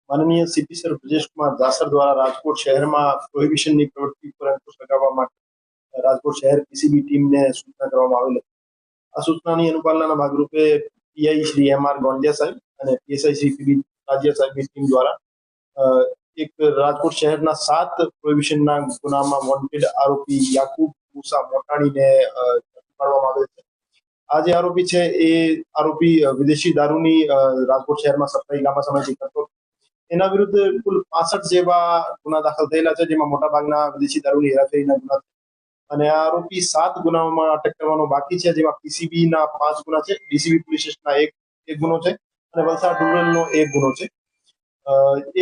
માનનીય CP sir Brajesh Kumar દાસર દ્વારા રાજકોટ શહેરમાં પ્રોહિબિશનની પ્રવૃત્તિ પર અંકુશ લગાવવા માટે રાજકોટ શહેર પીસીબી ટીમને સૂચના કરવામાં આવેલ હતી. આ સૂચનાની અનુપાલનના ભાગરૂપે પીઆઈ શ્રી એમ.આર. ગોંડિયા સાહેબ અને પીએસઆઈ શ્રી પીબી રાજ્ય સાહેબની ટીમ દ્વારા એક રાજકોટ શહેરના 7 પ્રોહિબિશનના ગુનામાં વોન્ટેડ આરોપી યાકુબ મુસા મોટાણીને પાડવામાં આવેલ છે. આ જે આરોપી છે એ આરોપી વિદેશી દારૂની રાજકોટ શહેરમાં સપ્લાય લાંબા સમયથી કરતો. એના વિરુદ્ધ કુલ 65 જેવા ગુના દાખલ થયેલા છે, જેમાં મોટાભાગના વિદેશી દારૂની હેરાફેરીના ગુના છે. અને આ આરોપી 7 ગુનાઓમાં અટક કરવાનો બાકી છે, જેમાં પીસીબીના 5 ગુના છે, ડીસીબી પોલીસ સ્ટેશનના એક ગુનો છે અને વલસાડ રૂરલનો 1 ગુનો છે.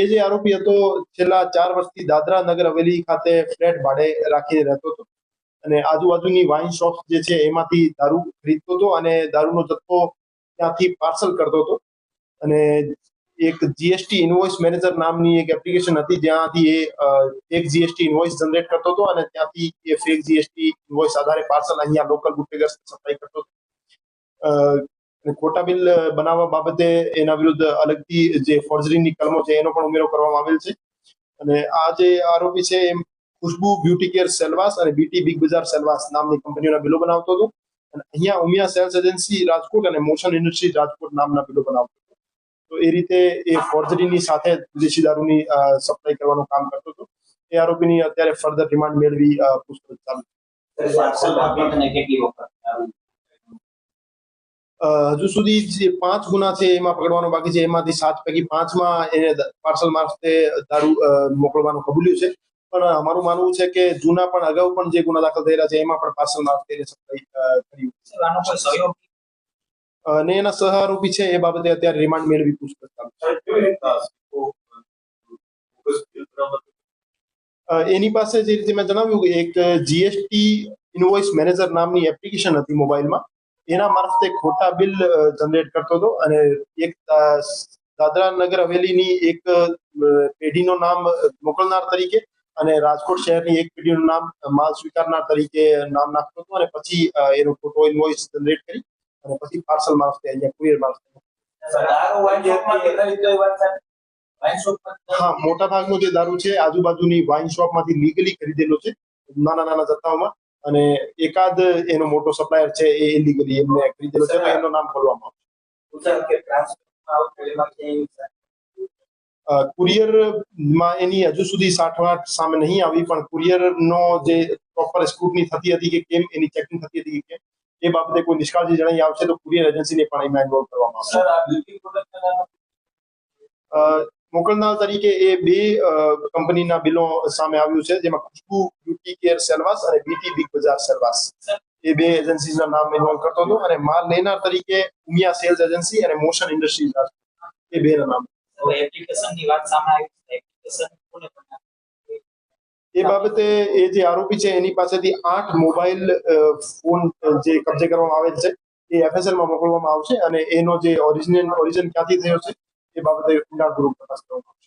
એ જે આરોપી હતો છેલ્લા 4 વર્ષથી દાદરા નગર હવેલી ખાતે ફ્લેટ ભાડે રાખીને રહેતો હતો અને આજુબાજુની વાઇન શોપ જે છે એમાંથી દારૂ ખરીદતો હતો અને દારૂનો જથ્થો ત્યાંથી પાર્સલ કરતો હતો. અને એક જીએસટી ઇનવોઇસ મેનેજર નામની એક એપ્લિકેશન હતી, જ્યાંથી એ એક જીએસટી ઇનવોઇસ જનરેટ કરતો હતો અને ત્યાંથી એ ફેક જીએસટી ઇનવોઇસ આધારે પાર્સલ અહીંયા લોકલ બુટલેગર્સ સપ્લાય કરતો હતો. ખોટા બિલ બનાવવા બાબતે એના વિરુદ્ધ અલગથી જે ફોર્જરીની કલમો છે એનો પણ ઉમેરો કરવામાં આવેલ છે. અને આ જે આરોપી છે એમ ખુશ્બુ બ્યુટી કેર સેલવાસ અને બીટી બિગ બજાર સેલવાસ નામની કંપનીઓના બિલો બનાવતો હતો અને અહીંયા ઉમિયા સેલ્સ એજન્સી રાજકોટ અને મોશન ઇન્ડસ્ટ્રી રાજકોટ નામના બિલો બનાવતો હતો. તો એ રીતે એ ફોર્જરીની સાથે વિદેશી દારૂની સપ્લાય કરવાનું કામ કરતો હતો. એ આરોપીની અત્યારે ફર્ધર રિમાન્ડ મેળવી પૂછપરછ ચાલુ છે. હજુ સુધી જે 5 ગુના છે એમાં પકડવાનો બાકી છે. એમાંથી 7 પૈકી 5માં એને પાર્સલ મારફતે દારૂ મોકલવાનું કબૂલ્યું છે. પણ અમારું માનવું છે કે જૂના પણ અગાઉ પણ જે ગુના દાખલ થયેલા છે એમાં પણ પાર્સલ મારફતે સપ્લાય કર્યું અને એના સહ આરોપી છે એ બાબતે અત્યારે રિમાન્ડ મેળવી પૂછપરછ ચાલુ છે. એની પાસે જે રીતે મેં જણાવ્યું કે એક જીએસટી ઇનવોઇસ મેનેજર નામની એપ્લિકેશન હતી મોબાઈલમાં, એના મારફતે ખોટા બિલ જનરેટ કરતો હતો અને એક દાદરા નગર હવેલીની એક પેઢીનું નામ મોકલનાર તરીકે અને રાજકોટ શહેરની એક પેઢીનું નામ માલ સ્વીકારનાર તરીકે નામ નાખતો હતો અને પછી એનો ખોટો ઇનવોઇસ જનરેટ કરી અને પછી પાર્સલ મારફતે અહીંયા કુરિયર મારફતે. હા, મોટા ભાગનો જે દારૂ છે આજુબાજુની વાઇન શોપમાંથી લીગલી ખરીદેલો છે નાના નાના જથ્થાઓમાં અને એકાદ એનો મોટો સપ્લાયર છે એ ઇલીગલી એમને ખરીદેલો છે, એનું નામ ખોલવામાં આવશે. કુરિયરમાં એની હજુ સુધી સાઠગાંઠ સામે નહીં આવી, પણ કુરિયરનો જે પ્રોપર સ્ક્રુટની થતી હતી કે કેમ એની ચેકિંગ થતી હતી કે એ બાબતે કોઈ નિષ્કાળજી જણાઈ આવશે તો કુરિયર એજન્સીને પણ એમાં ઇન્વોલ્વ કરવામાં આવશે. મોકલનાર તરીકે એ 2 કંપનીના બિલો સામે આવ્યું છે, જેમાં ખુશ્બુ બ્યુટી કેર સેલવાસ અને બીટી બિગ બજાર સેલવાસ એ 2 એજન્સીના નામ ઇન્વોલ્વ કરતો હતો અને માલ લેનાર તરીકે ઉમિયા સેલ્સ એજન્સી અને મોશન ઇન્ડસ્ટ્રીઝ એ 2ના નામ. એપ્લિકેશનની વાત સામે આવી, એપ્લિકેશન કોને બનાવી? એ બાબતે એ જે આરોપી છે એની પાસેથી 8 મોબાઈલ ફોન જે કબજે કરવામાં આવેલ છે એ એફએસએલમાં મોકલવામાં આવશે અને એનો જે ઓરિજિન ક્યાંથી થયો છે એ બાબતે ઊંડાણપૂર્વક તપાસ કરવામાં આવશે.